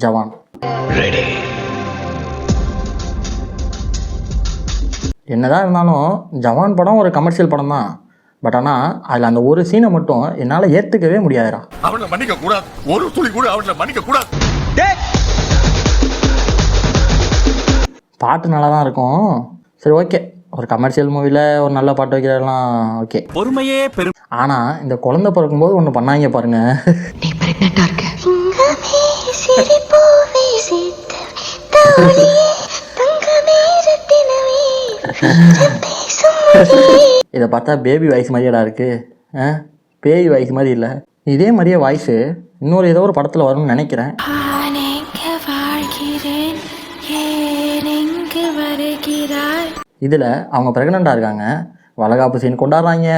ஜவான். என்னதான் இருந்தாலும் ஜவான் படம் ஒரு கமர்ஷியல் படம் தான். பட் ஆனால் அதில் அந்த ஒரு சீனை மட்டும் என்னால் ஏற்றுக்கவே முடியாதுடா. அவனை மன்னிக்க கூடாது, ஒரு துளி கூட அவனை மன்னிக்க கூடாது. பாட்டு நல்லா தான் இருக்கும். சரி, ஓகே, ஒரு கமர்ஷியல் மூவியில் ஒரு நல்ல பாட்டு வைக்கிறதெல்லாம் ஓகே. பொறுமையே பெரும். ஆனால் இந்த குழந்தை பிறக்கும்போது ஒன்று பண்ணாங்க பாருங்க. நீ பிரெக்னெண்டா இருக்க. இதை பார்த்தா பேபி வாய்ஸ் மாதிரியடா இருக்கு. பேபி வாய்ஸ் மாதிரி இல்லை. இதே மாதிரியே வாய்ஸு இன்னொரு ஏதோ ஒரு படத்தில் வரும்னு நினைக்கிறேன். இதில் அவங்க பிரெக்னெண்டாக இருக்காங்க, வளகாப்பு சீன் கொண்டாடுறாங்க.